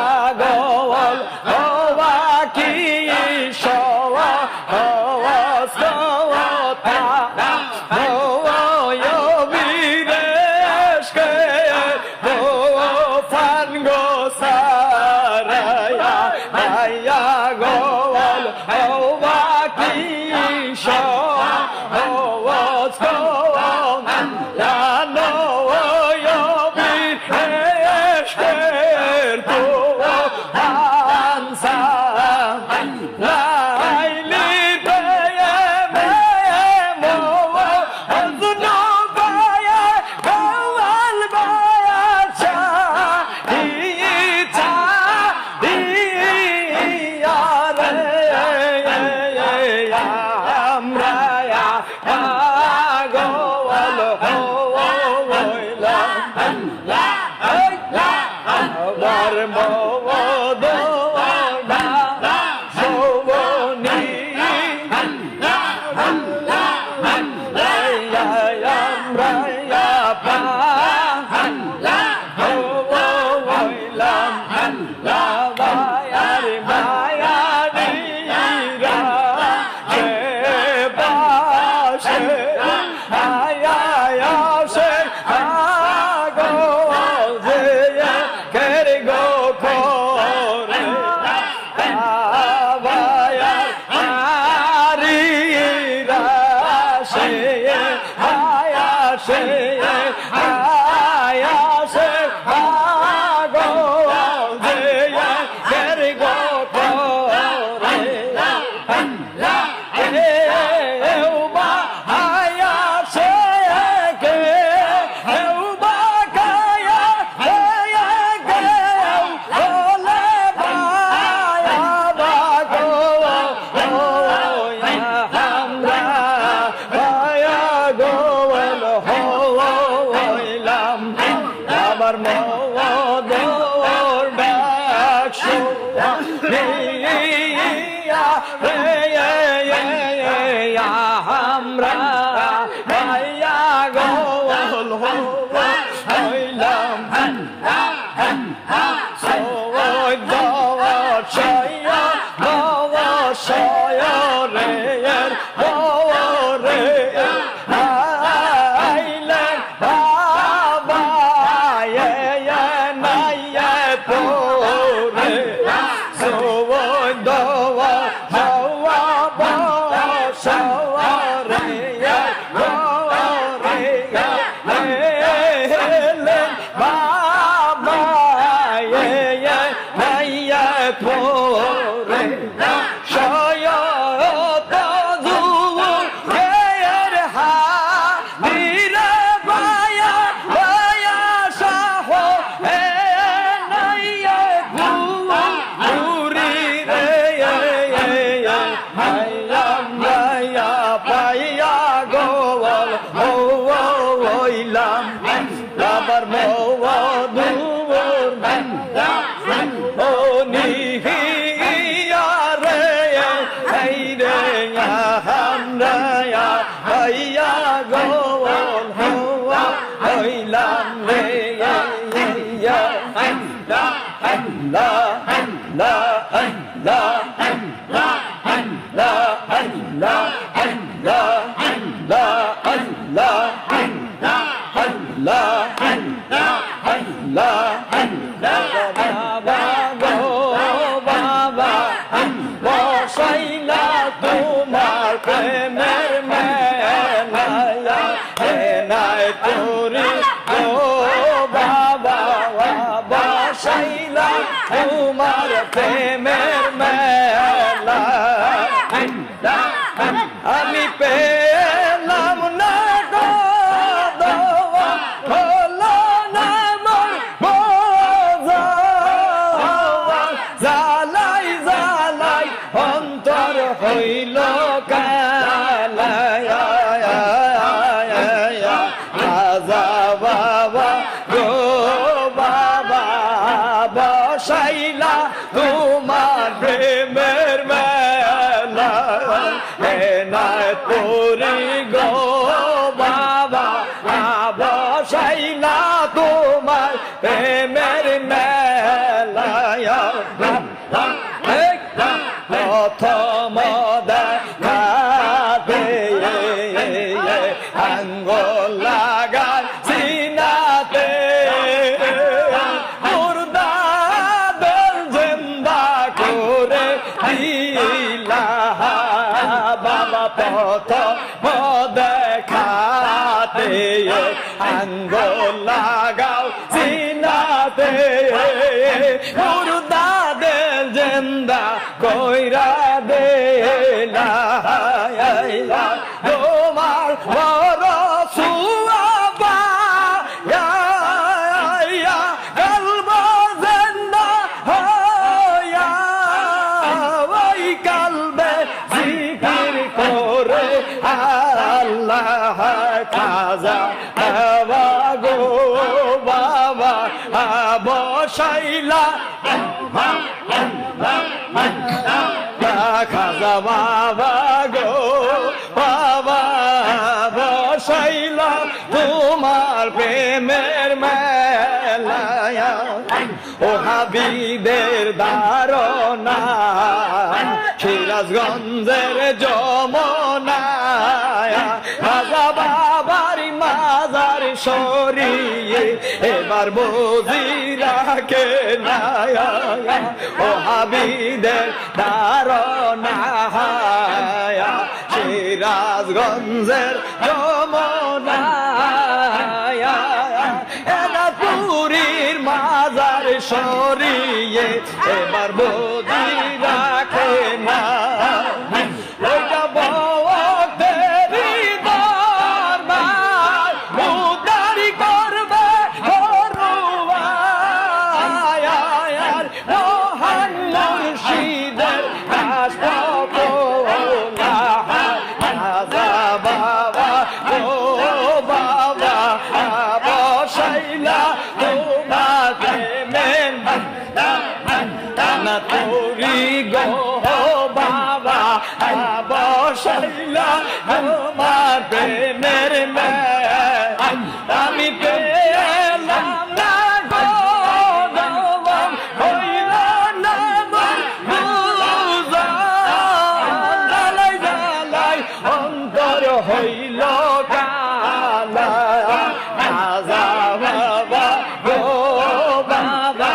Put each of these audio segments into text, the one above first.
পাগল হওয়া কি সহজ কথা অবিরেশকে ফান গো সারায়া আয়া গোল হওয়া কি সহজ কথা জানো অবিরেশের তো আনসা লাইলি প্রেমে মোহ অজনু বায়া গোয়াল বায়া ইচ্ছা দিয়ারে আমরা পাগল হইলাম আমার মদ সৌবনি আমরা হইলাম লাভায়ার মায়ানীরা সে বাসে আয়াসে আগল যে কের গো করে লাভায়ার মারিরা সে আয়াসে আয়াসে আগল যে কের গো করে এউবা আয়াসে কে এউবা কায়া কে ওলে বায়া বাগো আমরা বায়া গোল হইলাম আমার মওদর ডাকশো নিয়া আমরা বায়া গোল হইলাম সয় রে রে আইলে বাবা নাইয়ে তোরে সৌদ হওয়া বসরে বাবা নাইয়ে তোরে সয়ত জুয়ের হাদিরে বায়া বায়া সাহ হে নাইয়ে পুরি রে হাইলাম নাইয়া পাইয়া গোল হইলাম আবার মওদুর ও নিহিয়া রে হাইরে আমরা পাইয়া গোল হইলাম রে বসাইলা তোমার প্রেমের মেলায়া নাই তোরি ও বাবা বসাইলা তোমার প্রেমের মেলা আমি পেলাম না হলো না জালাই জালাই অন্তর হইল কালায়া রাজা বাবা গো বাবা বসাইলা তোমার প্রেমের মেলা নাই তোরি গো বাবা বসাইলা তোমার প্রেমের মেলায়া প্রথম দেখাতে আঙ্গুল লাগায় সিনাতে মুর্দাদের জিন্দা করে দিলা বাবা প্রথম দেখাতে আঙ্গুল লাগাও সিনাতে মুর্দাদের জিন্দা কইরা দেলা তোমার বড় সুয়াবা কলব জিন্দা হইয়া ওই কলবে জিকির করে আল্লাহ খাজা বাবা গো বাবা বসাইলা খাজা বাবা গো বাবা বসাইলা তোমার প্রেমের মেলায় ও হাবিদের দারনা সিরাজগঞ্জের যমুনায় খাজা বাবার মাজার সরিয়ে এবার বুঝি রাখে না ও হাবিদের দারনা সিরাজগঞ্জের যমুনায় এরা পুরীর মাজার সরিয়ে এবার বুঝি রাখে না ওইটা বউদেরই দরবার উদ্ধারি করবে হরুয়ার মহান মুর্শিদের রাষ্ট্রপোলা খাজা বাবা ও বাবা বসাইলা তোমার প্রেমের না তোরি গো বাবা বসাইলা তোমার প্রেমের আমি পেলাম না গো হইল না জালাই জালাই অন্তর হইল কালা খাজা বাবা গো বাবা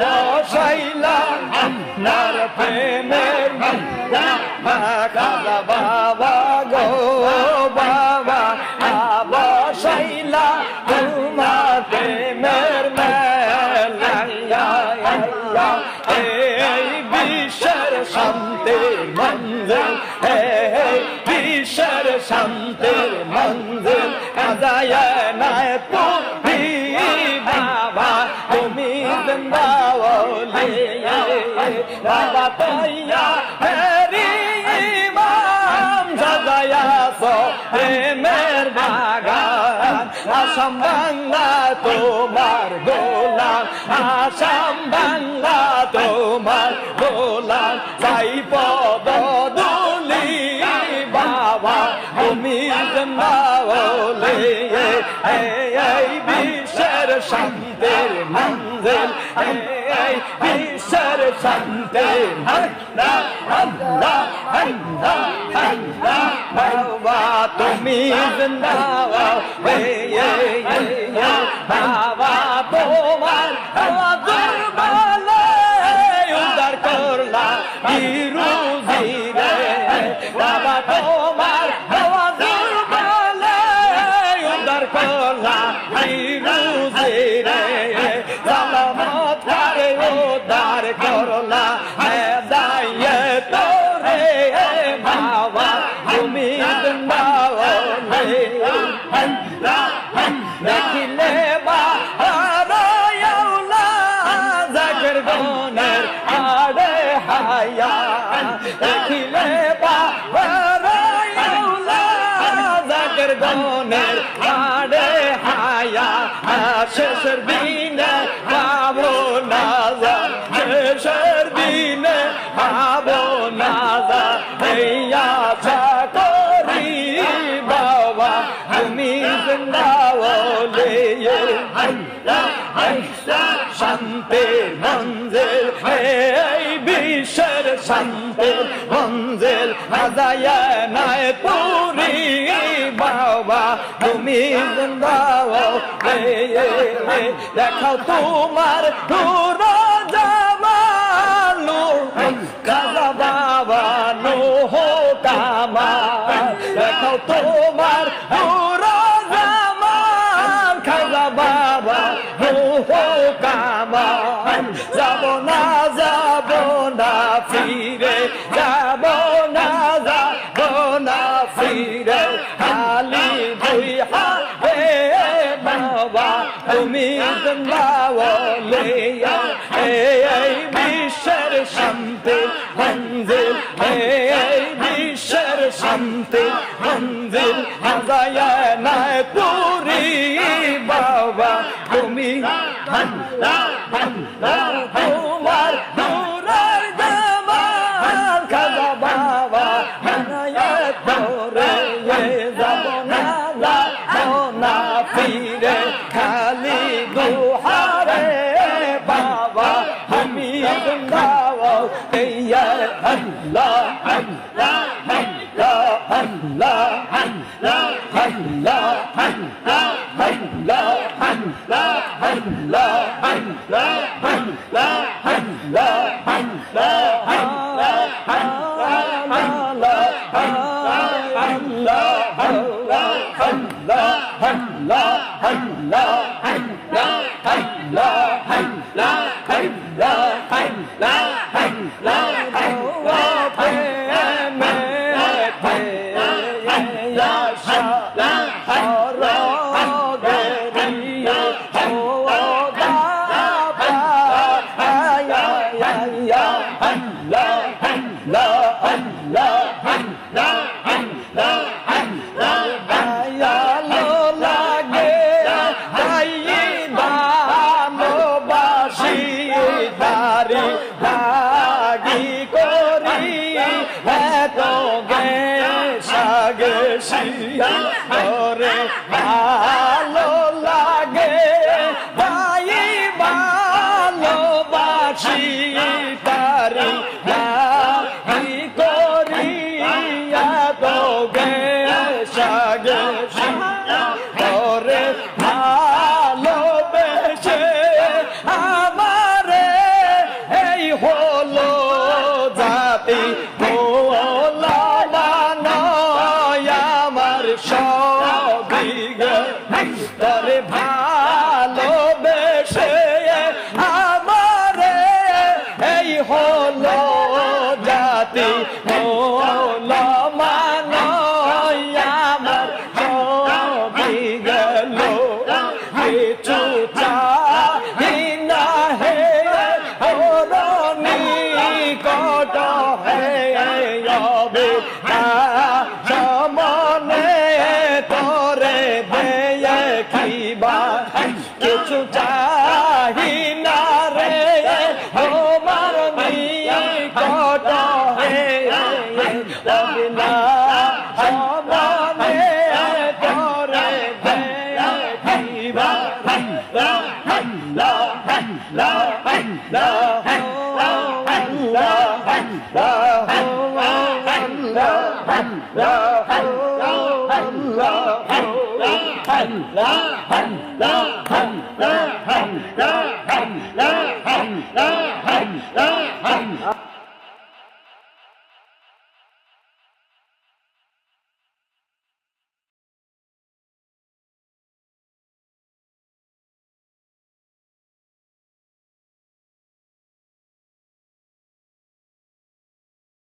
বসাইলা নার প্রেমের খাজা বাবা গো বাবা বসাইলা তোমার প্রেমের মেলা এই বিশ্বের শান্তির মঞ্জিল এই বিশ্বের শান্তির মঞ্জিল খাজায় নাই তুমি বাবা তুমি জিন্দাওলি বাবা তৈয়া হেরি ইমাম সাজায়াছো প্রেমের বাগান আসাম বাংলা তোমার গোলাম আসাম বাংলা তোমার গোলাম সাই পদ দুলি বাবা তুমি জিন্দাওলি এই বিশ্বের শান্তির মঞ্জিল এই বিশ্বের শান্তির বাবা তুমি জিন্দাওলি বাবা তোমার দুর্বলে উদ্ধার করলা বিরুজি রে বাবা তোমার দুর্বলে উদ্ধার করলা বিরুজি রে সালামত করে উদ্ধার করলা হেদায়েত তোরে বাবা তুমি জিন্দাওলি দেখিলে বাহারায়লা জাগর গনের আড়ে হায়া দেখিলে বাহারায়লা জাগর গনের আড়ে হায়া শেষের দিনে পাবো না শেষের দিনে পাবো না হইয়া করি বাবা তুমি জিন্দাওলি শান্তির মঞ্জিল এই বিশ্বের শান্তির মঞ্জিল হাজায়া নাই পুরি বাবা তুমি জিন্দাও দেখাও তোমার নূর জামাল খাজা বাবা নূহ কামাল দেখাও তোমার নূর জামাল খাজা বাবা নূহ কামাল যাব না ফিরে যাব না ফিরে খালি দুই হাতে বাবা তুমি জিন্দাওয়ালে এই বিশ্বের শান্তি মঞ্জিল এই বিশ্বের শান্তি মঞ্জিল হাজায়া নাই পুরি বাবা তুমি তোমার নূরের জামাল খাজা বাবা হানায়াত করে যাব না ফিরে খালি দুহারে বাবা আমি জিন্দাও ইয়া আল্লাহ আল্লাহ আল্লাহ আল্লাহ আল্লাহ আল্লাহ আল্লাহ আল্লাহ আল্লাহ আল্লাহ আল্লাহ আল্লাহ ওরে ভালো লাগে ভাই ভালোবাসি তারি কি করি এত গেছি ওরে ভালোবেসে আমারে এই হলো জাতি তরে ভালোবেসে আমারে এই হলো জাতি হলো মানয় আমার সবই গেল কিছু চাই না হে অরণি কট হে হবে সামনে তোরে কিছু চাহি না রে তোমার নিকট হে না সমানে তোরে দেখিবা